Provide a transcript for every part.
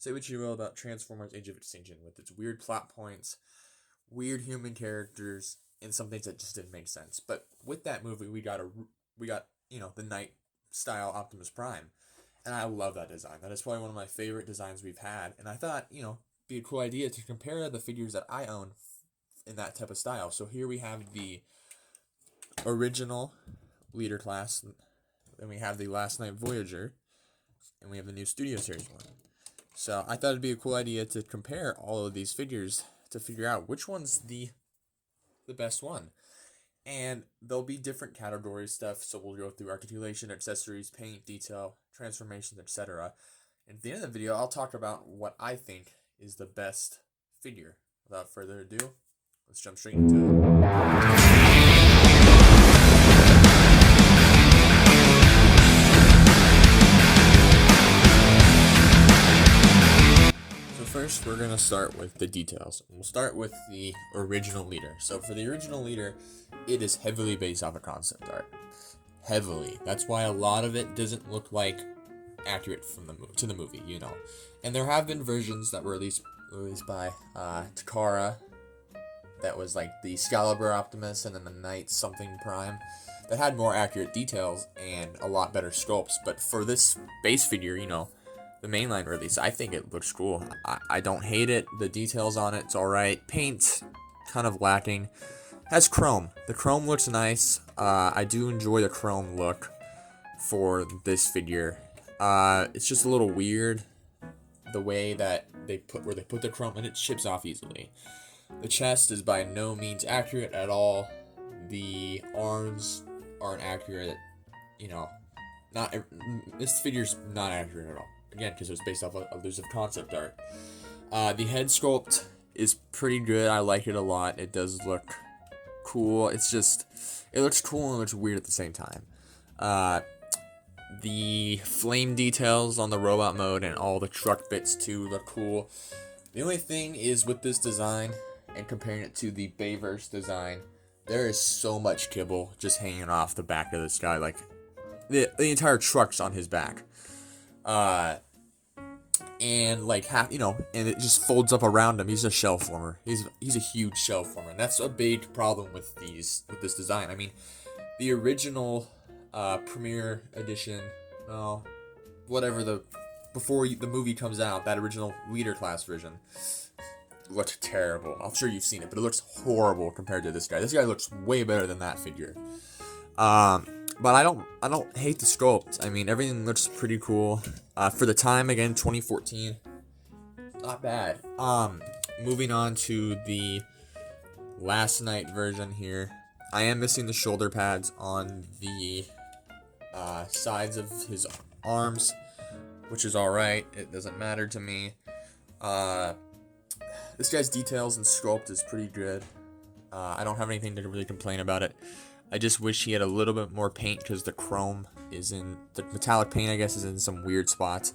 Say what you will about Transformers Age of Extinction with its weird plot points, weird human characters, and some things that just didn't make sense. But with that movie, we got the Knight style Optimus Prime, and I love that design. That is probably one of my favorite designs we've had, and I thought be a cool idea to compare the figures that I own in that type of style. So here we have the original leader class, then we have the Last Night Voyager, and we have the new Studio Series one. So I thought it'd be a cool idea to compare all of these figures to figure out which one's the best one. And there'll be different category stuff, so we'll go through articulation, accessories, paint, detail, transformations, etc. And at the end of the video, I'll talk about what I think is the best figure. Without further ado, let's jump straight into it. First, we're going to start with the details. We'll start with the original leader. So for the original leader, it is heavily based off of concept art. Heavily. That's why a lot of it doesn't look like accurate from the movie, And there have been versions that were released by Takara, that was like the Excalibur Optimus and then the Knight something Prime, that had more accurate details and a lot better sculpts. But for this base figure, the mainline release, I think it looks cool. I don't hate it. The details on it's alright. Paint, kind of lacking. Has chrome. The chrome looks nice. I do enjoy the chrome look for this figure. It's just a little weird the way that they put the chrome, and it chips off easily. The chest is by no means accurate at all. The arms aren't accurate. This figure's not accurate at all. Again, because it was based off of elusive concept art. The head sculpt is pretty good. I like it a lot. It does look cool. It looks cool and it looks weird at the same time. The flame details on the robot mode and all the truck bits too look cool. The only thing is with this design and comparing it to the Bayverse design, there is so much kibble just hanging off the back of this guy. Like the entire truck's on his back. And like and it just folds up around him. He's a shell former. He's a huge shell former, and that's a big problem with this design. I mean, the original premiere edition, before the movie comes out, that original leader class version looked terrible. I'm sure you've seen it, but it looks horrible compared to this guy. This guy looks way better than that figure. But I don't hate the sculpt. I mean, everything looks pretty cool. For the time, again, 2014, not bad. Moving on to the Last Night version here. I am missing the shoulder pads on the sides of his arms, which is alright. It doesn't matter to me. This guy's details and sculpt is pretty good. I don't have anything to really complain about it. I just wish he had a little bit more paint because the chrome the metallic paint, I guess, is in some weird spots.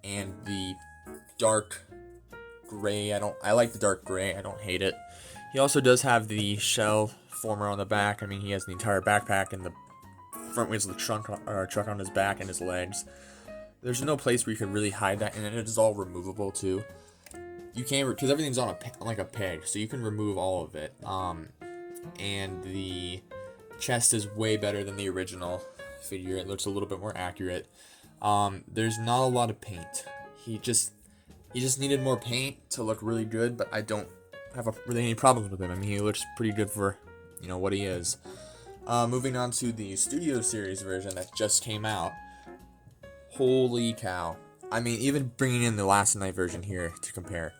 And the dark gray, I like the dark gray. I don't hate it. He also does have the shell former on the back. I mean, he has the entire backpack and the front wheels of the truck on his back and his legs. There's no place where you can really hide that, and it is all removable too. You can't, because everything's on like a peg, so you can remove all of it. And the chest is way better than the original figure. It looks a little bit more accurate. There's not a lot of paint. He just needed more paint to look really good, but I don't have really any problems with him. I mean, he looks pretty good for what he is. Moving on to the Studio Series version that just came out. Holy cow. I mean, even bringing in the Last Night version here to compare,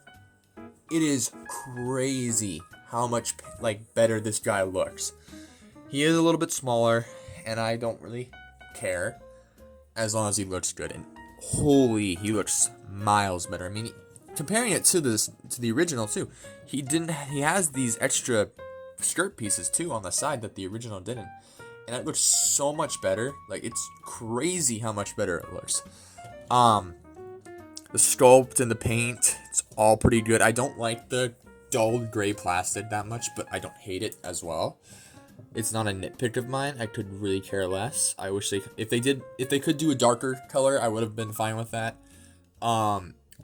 it is crazy how much better this guy looks. He is a little bit smaller, and I don't really care as long as he looks good. And holy, he looks miles better. I mean, comparing it to the original too, he has these extra skirt pieces too on the side that the original didn't, and it looks so much better. Like, it's crazy how much better it looks. The sculpt and the paint, it's all pretty good. I don't like the dull gray plastic that much, but I don't hate it as well. It's not a nitpick of mine. I could really care less. I wish if they could do a darker color, I would have been fine with that.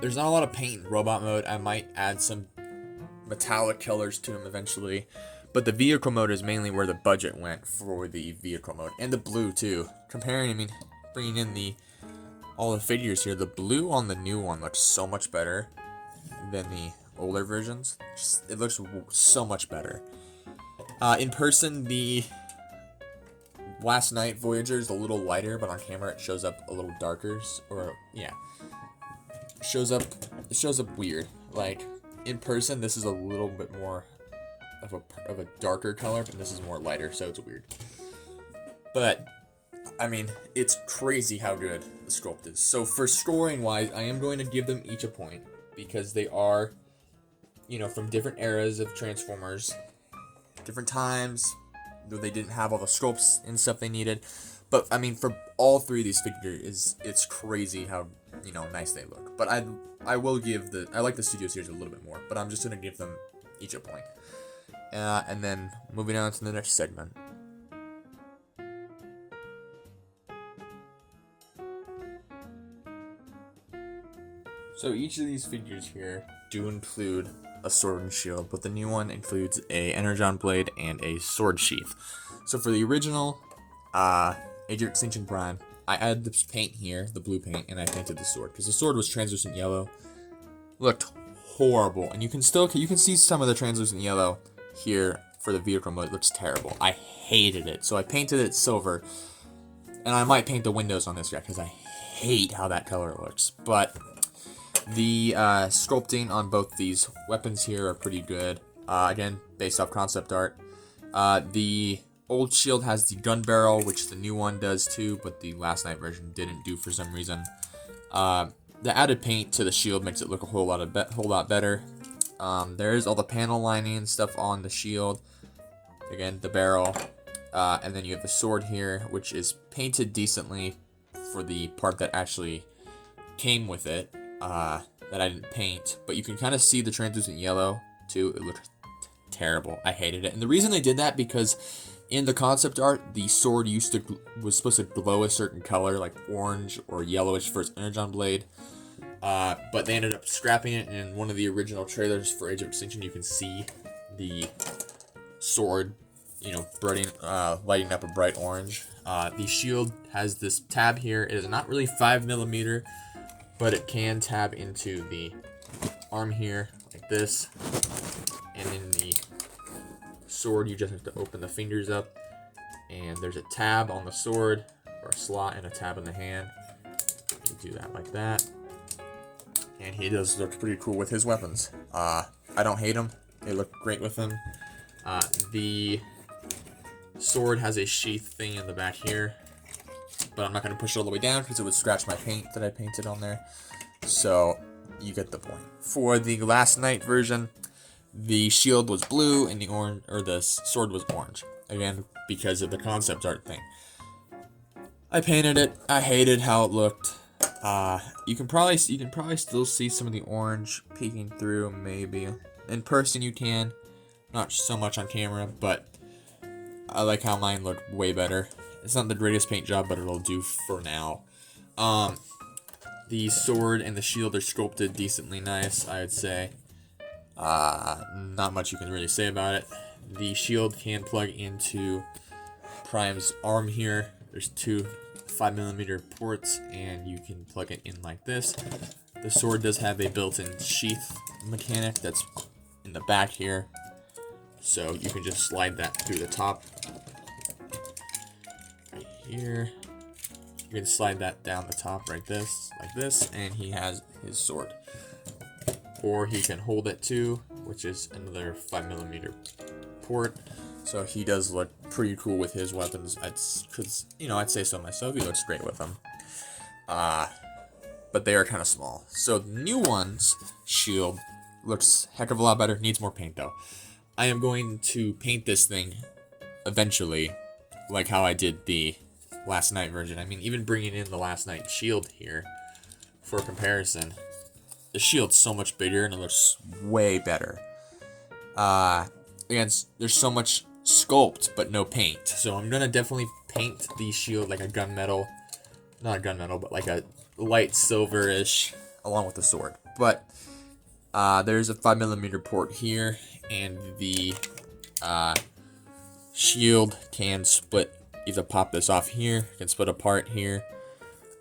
There's not a lot of paint in robot mode. I might add some metallic colors to him eventually. But the vehicle mode is mainly where the budget went for the vehicle mode. And the blue too. Comparing, I mean, bringing in all the figures here, the blue on the new one looks so much better than the older versions. It looks so much better. In person, the Last Night Voyager is a little lighter, but on camera it shows up a little darker. Or, yeah. It shows up weird. Like, in person, this is a little bit more of a darker color, but this is more lighter, so it's weird. But I mean, it's crazy how good the sculpt is. So for scoring wise, I am going to give them each a point because they are, you know, from different eras of Transformers, different times, though they didn't have all the sculpts and stuff they needed. But I mean, for all three of these figures, it's crazy how, you know, nice they look. But I will give I like the Studio Series a little bit more, but I'm just gonna give them each a point. And then moving on to the next segment. So each of these figures here do include a sword and shield, but the new one includes a energon blade and a sword sheath. So for the original Age of Extinction Prime, I added this paint here, the blue paint, and I painted the sword because the sword was translucent yellow. Looked horrible, and you can see some of the translucent yellow here for the vehicle mode. It looks terrible. I hated it, so I painted it silver, and I might paint the windows on this guy because I hate how that color looks. But the sculpting on both these weapons here are pretty good. Again, based off concept art. The old shield has the gun barrel, which the new one does too, but the Last Night version didn't do for some reason. The added paint to the shield makes it look a whole lot better. There's all the panel lining and stuff on the shield. Again, the barrel. And then you have the sword here, which is painted decently for the part that actually came with it. That I didn't paint. But you can kind of see the translucent yellow too. It looked terrible. I hated it. And the reason they did that because in the concept art, the sword was supposed to glow a certain color, like orange or yellowish for its energon blade. But they ended up scrapping it, and in one of the original trailers for Age of Extinction, you can see the sword, you know, lighting up a bright orange. The shield has this tab here. It is not really 5mm, but it can tab into the arm here, like this. And in the sword, you just have to open the fingers up, and there's a tab on the sword, or a slot and a tab in the hand. You do that like that. And he does look pretty cool with his weapons. I don't hate him. They look great with him. The sword has a sheath thing in the back here, but I'm not going to push it all the way down because it would scratch my paint that I painted on there. So you get the point. For the Last Night version, the shield was blue and the sword was orange. Again, because of the concept art thing. I painted it. I hated how it looked. You can probably still see some of the orange peeking through, maybe. In person you can. Not so much on camera, but I like how mine looked way better. It's not the greatest paint job, but it'll do for now. The sword and the shield are sculpted decently nice, I would say. Not much you can really say about it. The shield can plug into Prime's arm here. There's two 5mm ports, and you can plug it in like this. The sword does have a built-in sheath mechanic that's in the back here, so you can just slide that through the top right here. You can slide that down the top like this, and he has his sword. Or he can hold it too, which is another 5mm port. So he does look pretty cool with his weapons. I'd say so myself. He looks great with them. But they are kind of small. So the new one's shield looks a heck of a lot better. Needs more paint though. I am going to paint this thing eventually, like how I did the Last Night version. I mean, even bringing in the Last Night shield here for comparison, the shield's so much bigger and it looks way better. Again, there's so much sculpt but no paint, so I'm gonna definitely paint the shield like a gunmetal, not a gunmetal, but like a light silverish, along with the sword. but there's a 5mm port here, and the shield can split. You have to pop this off here, can split apart here.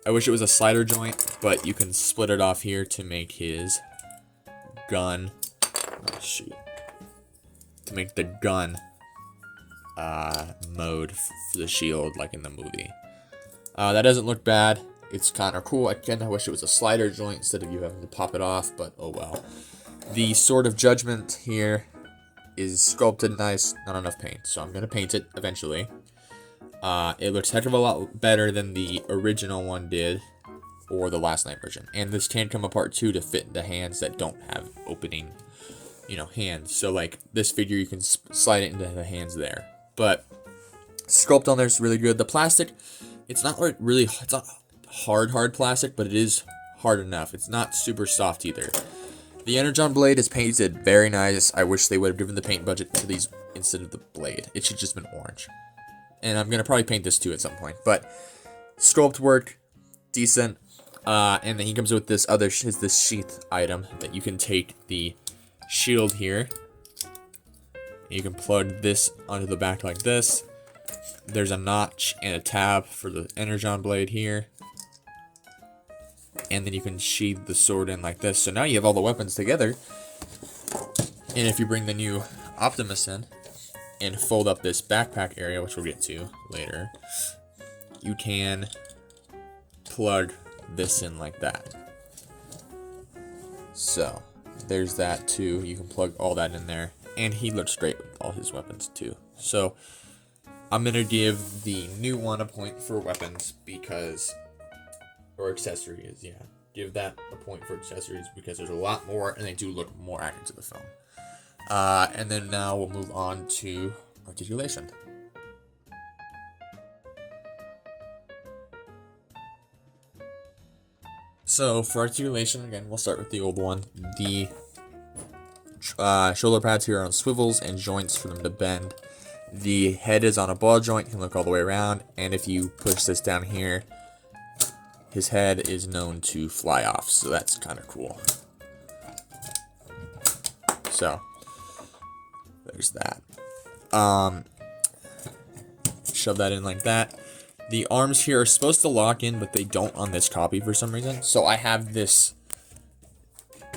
I wish it was a slider joint, but you can split it off here to make his gun. Oh, shoot. To make the gun mode for the shield, like in the movie. That doesn't look bad. It's kind of cool. Again, I wish it was a slider joint instead of you having to pop it off, but oh well. The Sword of Judgment here is sculpted nice, not enough paint, so I'm going to paint it eventually. It looks heck of a lot better than the original one did, or the Last Night version. And this can come apart too to fit into hands that don't have opening, hands. So like this figure, you can slide it into the hands there. But sculpt on there is really good. The plastic, it's not hard plastic, but it is hard enough. It's not super soft either. The Energon blade is painted very nice. I wish they would have given the paint budget to these instead of the blade. It should just been orange. And I'm going to probably paint this too at some point. But sculpt work, decent. And then he comes with this sheath item that you can take the shield here. You can plug this onto the back like this. There's a notch and a tab for the Energon blade here. And then you can sheath the sword in like this. So now you have all the weapons together. And if you bring the new Optimus in and fold up this backpack area, which we'll get to later, you can plug this in like that. So there's that too. You can plug all that in there, and he looks great with all his weapons too. So I'm gonna give the new one a point for weapons because, or accessories, yeah. Give that a point for accessories because there's a lot more, and they do look more accurate to the film. And then now we'll move on to articulation. So for articulation, again, we'll start with the old one. The shoulder pads here are on swivels and joints for them to bend. The head is on a ball joint, you can look all the way around, and if you push this down here, his head is known to fly off, so that's kind of cool. So there's that. Shove that in like that. The arms here are supposed to lock in, but they don't on this copy for some reason. So I have this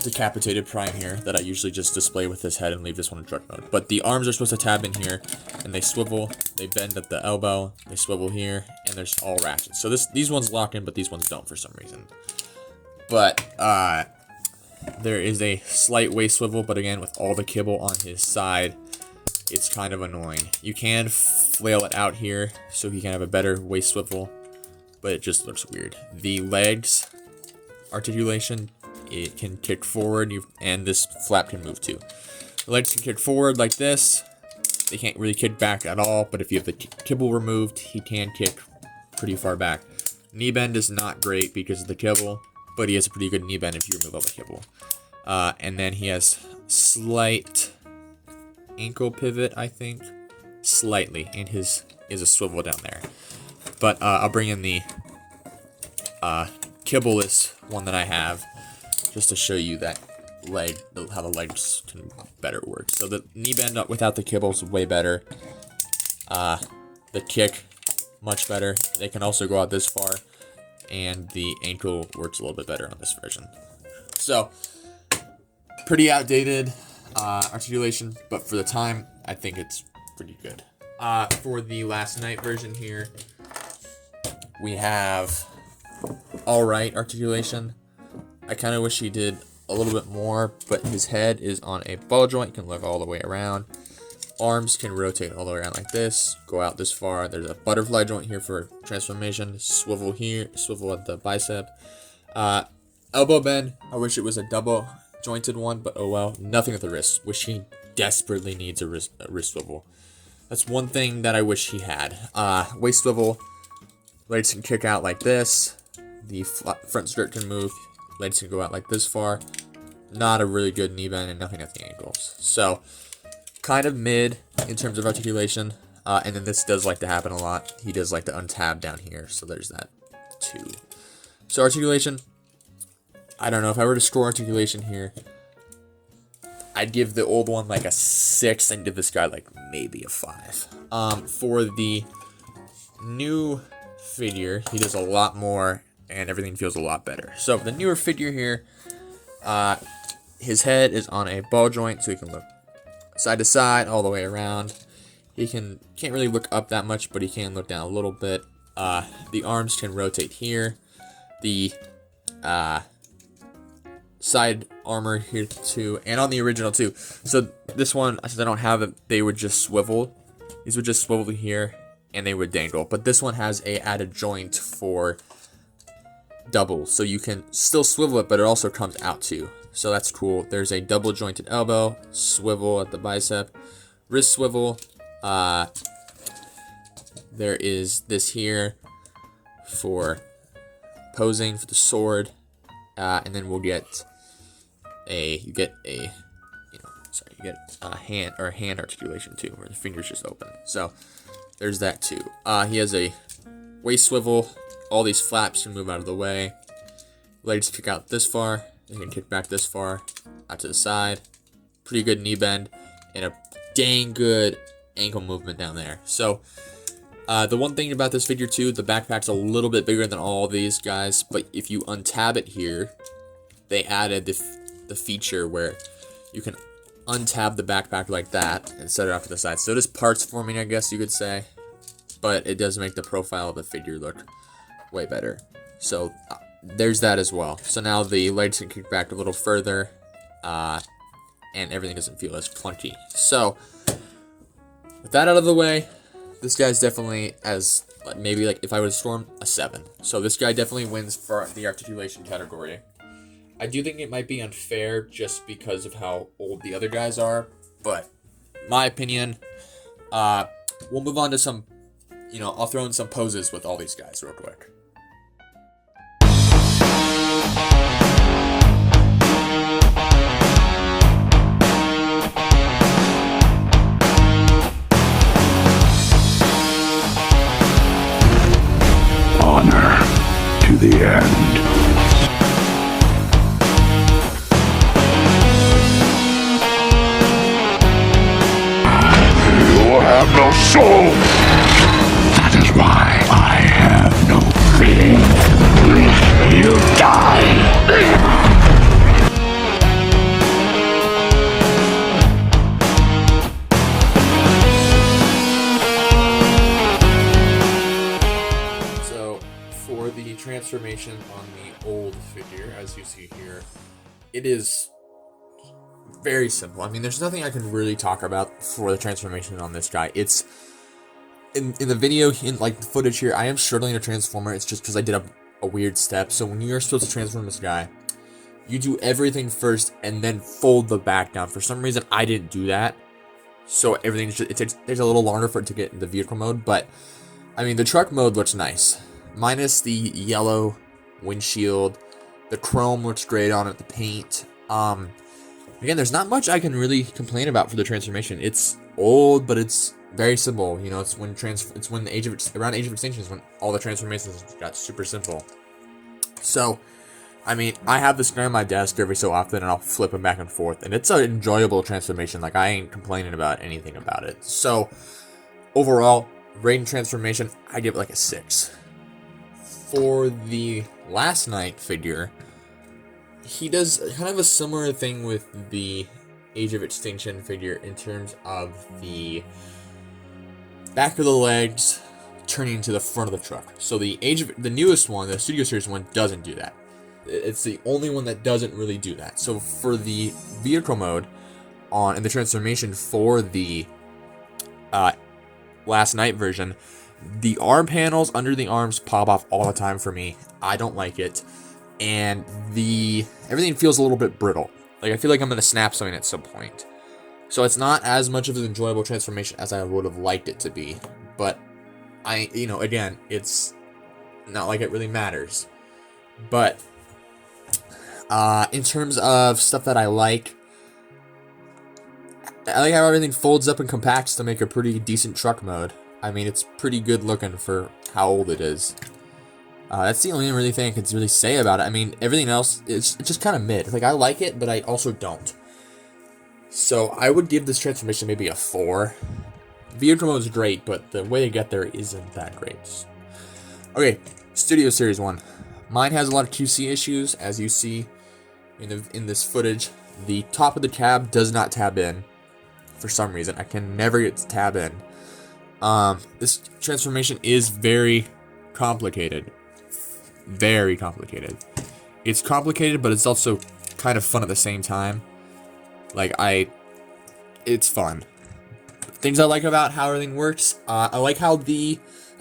decapitated Prime here that I usually just display with this head and leave this one in truck mode. But the arms are supposed to tab in here, and they swivel, they bend at the elbow, they swivel here, and there's all ratchets. So these ones lock in, but these ones don't for some reason. But there is a slight waist swivel, but again, with all the kibble on his side, it's kind of annoying. You can flail it out here, so he can have a better waist swivel, but it just looks weird. The legs articulation, it can kick forward, and this flap can move too. The legs can kick forward like this. They can't really kick back at all, but if you have the kibble removed, he can kick pretty far back. Knee bend is not great because of the kibble, but he has a pretty good knee bend if you remove all the kibble. And then he has slight ankle pivot, I think, slightly, and his is a swivel down there. But I'll bring in the kibbleless one that I have, just to show you that how the legs can better work. So the knee bend up without the kibble is way better. The kick, much better. They can also go out this far, and the ankle works a little bit better on this version. So, pretty outdated articulation, but for the time, I think it's pretty good. For the Last Night version here, we have alright articulation. I kind of wish he did a little bit more, but his head is on a ball joint, can look all the way around. Arms can rotate all the way around like this, go out this far. There's a butterfly joint here for transformation, swivel here, swivel at the bicep. Elbow bend, I wish it was a double jointed one, but oh well. Nothing at the wrist. Wish he desperately needs a wrist swivel. That's one thing that I wish he had. Waist swivel, legs can kick out like this. The front skirt can move. Legs can go out like this far. Not a really good knee bend, and nothing at the ankles. So, kind of mid in terms of articulation. And then this does like to happen a lot. He does like to untab down here, so there's that too. So articulation, I don't know, if I were to score articulation here, I'd give the old one like a 6 and give this guy like maybe a 5. For the new figure, he does a lot more and everything feels a lot better. So the newer figure here, his head is on a ball joint, so he can look side to side all the way around. He can't really look up that much, but he can look down a little bit. The arms can rotate here. The side armor here too, and on the original too. So this one, since I don't have it, they would just swivel. These would just swivel here, and they would dangle. But this one has a added joint for double, so you can still swivel it, but it also comes out too. So that's cool. There's a double jointed elbow, swivel at the bicep, wrist swivel. There is this here for posing for the sword, and then we'll get you get a hand articulation too, where the fingers just open. So there's that too. He has a waist swivel. All these flaps can move out of the way. Legs kick out this far. They can kick back this far, out to the side. Pretty good knee bend, and a dang good ankle movement down there. So the one thing about this figure too, the backpack's a little bit bigger than all these guys, but if you untab it here, they added the feature where you can untab the backpack like that and set it off to the side. So it is parts forming, I guess you could say, but it does make the profile of the figure look way better. So there's that as well. So now the legs can kick back a little further, and everything doesn't feel as clunky. So with that out of the way, this guy's definitely, as maybe like if I would score him, a 7. So this guy definitely wins for the articulation category. I do think it might be unfair just because of how old the other guys are, but my opinion, we'll move on to some, I'll throw in some poses with all these guys real quick. Honor to the end. You have no soul. That is why I have no faith. You die. For the transformation on the old figure, as you see here, it is very simple. I mean, there's nothing I can really talk about for the transformation on this guy. It's in the video, in like the footage here, I am struggling to transform it. It's just because I did a weird step. So when you're supposed to transform this guy, you do everything first and then fold the back down. For some reason, I didn't do that, so everything just, it takes a little longer for it to get in the vehicle mode. But I mean, the truck mode looks nice. Minus the yellow windshield, the chrome looks great on it, the paint. Again, there's not much I can really complain about for the transformation. It's old, but it's very simple. It's when around the Age of Extinction is when all the transformations got super simple. So, I mean, I have this guy on my desk every so often, and I'll flip him back and forth, and it's an enjoyable transformation. Like, I ain't complaining about anything about it. So, overall, rating transformation, I give it like a 6. For the Last Night figure, he does kind of a similar thing with the Age of Extinction figure in terms of the back of the legs turning to the front of the truck. So the newest one, the Studio Series one, doesn't do that. It's the only one that doesn't really do that. So for the vehicle mode in the transformation for the Last Night version, the arm panels under the arms pop off all the time for me. I don't like it. And everything feels a little bit brittle. Like, I feel like I'm going to snap something at some point. So it's not as much of an enjoyable transformation as I would have liked it to be. But again, it's not like it really matters. But in terms of stuff that I like how everything folds up and compacts to make a pretty decent truck mode. I mean, it's pretty good looking for how old it is. That's the only really thing I could really say about it. I mean, everything else is just kind of mid. Like, I like it, but I also don't. So I would give this transformation maybe a 4. Vehicle mode is great, but the way to get there isn't that great. Okay, Studio Series 1. Mine has a lot of QC issues, as you see in this footage. The top of the tab does not tab in for some reason. I can never get to tab in. This transformation is very complicated. Very complicated. It's complicated, but it's also kind of fun at the same time. Like, it's fun. Things I like about how everything works, I like how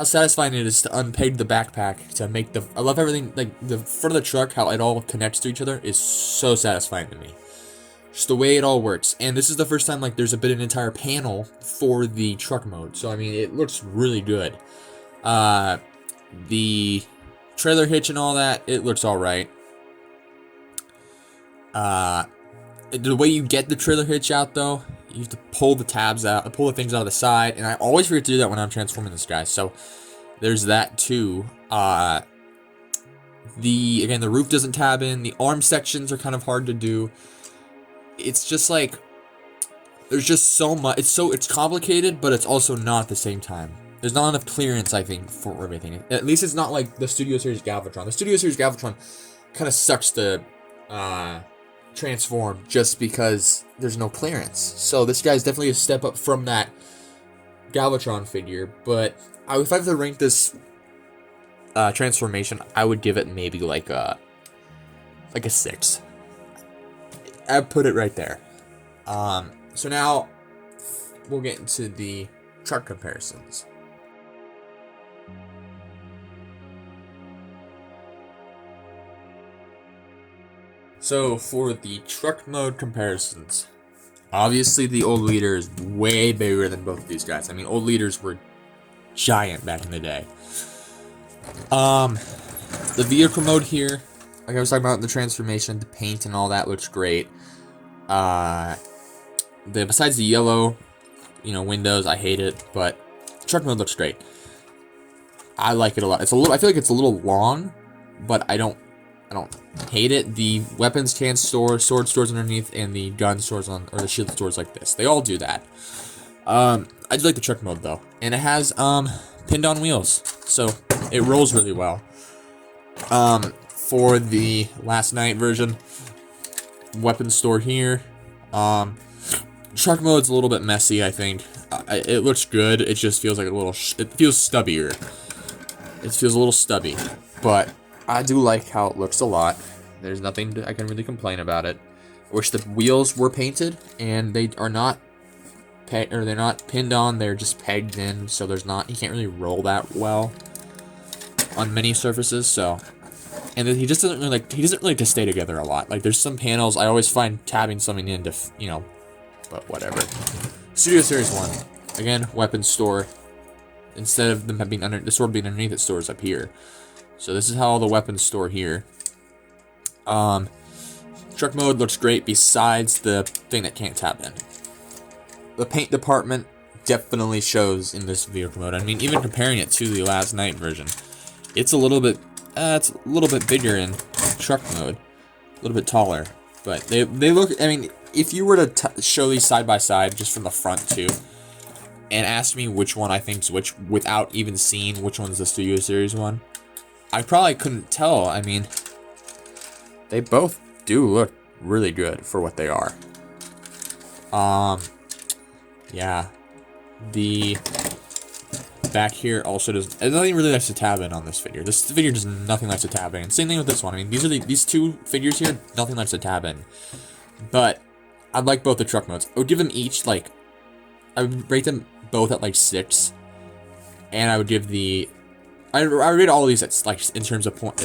satisfying it is to unpeg the backpack to make I love everything, like, the front of the truck, how it all connects to each other is so satisfying to me. Just the way it all works. And this is the first time, like, there's been an entire panel for the truck mode. So, I mean, it looks really good. The trailer hitch and all that, it looks alright. The way you get the trailer hitch out, though, you have to pull the tabs out, pull the things out of the side, and I always forget to do that when I'm transforming this guy, so there's that too. Again, the roof doesn't tab in, the arm sections are kind of hard to do. It's just like, there's just so much, it's complicated, but it's also not at the same time. There's not enough clearance, I think, for everything. At least it's not like the Studio Series Galvatron. The Studio Series Galvatron kind of sucks to, transform just because there's no clearance. So this guy's definitely a step up from that Galvatron figure, but if I have to rank this transformation, I would give it maybe like a 6. I'd put it right there. So now we'll get into the truck comparisons. So, for the truck mode comparisons, obviously the old leader is way bigger than both of these guys. I mean, old leaders were giant back in the day. The vehicle mode here, like I was talking about, the transformation, the paint and all that looks great. Besides the yellow, windows, I hate it, but truck mode looks great. I like it a lot. I feel like it's a little long, but I don't hate it. The weapons can store, sword stores underneath, and the gun stores or the shield stores like this. They all do that. I do like the truck mode though, and it has pinned on wheels, so it rolls really well. For the last night version, weapons store here. Truck mode's a little bit messy, I think. It looks good. It just feels like it feels stubbier. It feels a little stubby, but I do like how it looks a lot. There's nothing I can really complain about it. I wish the wheels were painted, and they are not they're not pinned on. They're just pegged in, so you can't really roll that well on many surfaces. So, and he just doesn't really like to stay together a lot. Like, there's some panels I always find tabbing something in to but whatever. Studio Series 1, again, weapons store. Instead of them being the sword being underneath, it stores up here. So this is how the weapons store here. Truck mode looks great besides the thing that can't tab in. The paint department definitely shows in this vehicle mode. I mean, even comparing it to the last night version, it's a little bit bigger in truck mode, a little bit taller. But they look. I mean, if you were to show these side by side, just from the front too, and ask me which one I think's which without even seeing which one's the Studio Series one, I probably couldn't tell. I mean, they both do look really good for what they are. Yeah. The back here also does nothing really likes to tab in on this figure. This figure does nothing likes to tab in. Same thing with this one. I mean, these two figures here, nothing likes to tab in. But I'd like both the truck modes. I would give them each I would rate them both at 6, and I would give I rate all of these at in terms of point,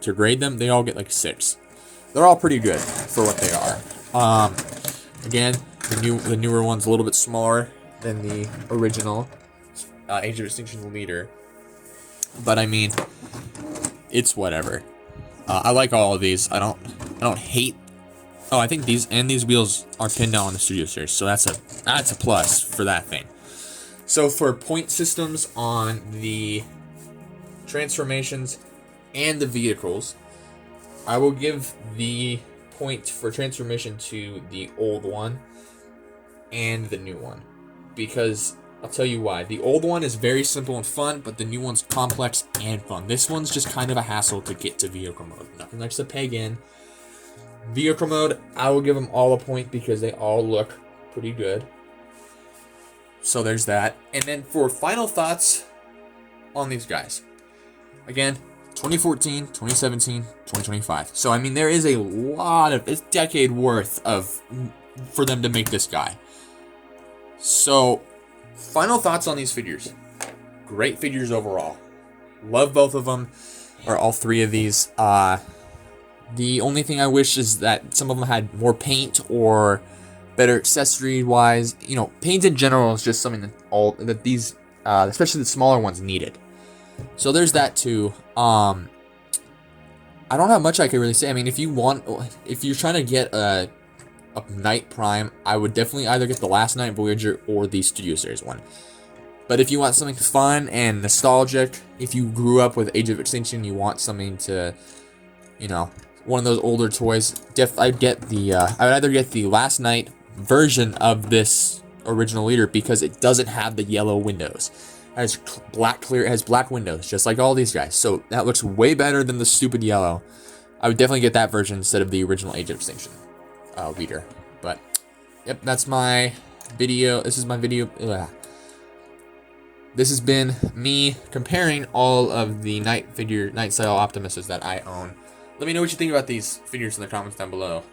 to grade them, they all get 6. They're all pretty good for what they are. Again, the newer one's a little bit smaller than the original Age of Extinction leader, but I mean, it's whatever. I like all of these. I don't hate. Oh, I think these wheels are pinned down on the Studio Series, so that's a plus for that thing. So for point systems on the transformations, and the vehicles, I will give the point for transformation to the old one and the new one, because I'll tell you why. The old one is very simple and fun, but the new one's complex and fun. This one's just kind of a hassle to get to vehicle mode. Nothing likes to peg in. Vehicle mode, I will give them all a point because they all look pretty good. So there's that. And then for final thoughts on these guys. Again, 2014, 2017, 2025. So, I mean, there is a lot of, it's decade worth of, for them to make this guy. So, final thoughts on these figures. Great figures overall. Love both of them, or all three of these. The only thing I wish is that some of them had more paint or better accessory wise. You know, paint in general is just something that these, especially the smaller ones, needed. So there's that too. I don't have much I can really say. I mean, if you're trying to get a Knight Prime, I would definitely either get the Last Knight Voyager or the Studio Series one. But if you want something fun and nostalgic, if you grew up with Age of Extinction, you want something to, you know, one of those older toys, I'd get the, I would either get the Last Knight version of this original leader because it doesn't have the yellow windows. It has it has black windows, just like all these guys. So that looks way better than the stupid yellow. I would definitely get that version instead of the original Age of Extinction leader. But, yep, that's my video. This is my video. This has been me comparing all of the Knight style Optimuses that I own. Let me know what you think about these figures in the comments down below.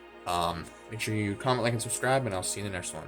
Make sure you comment, like, and subscribe, and I'll see you in the next one.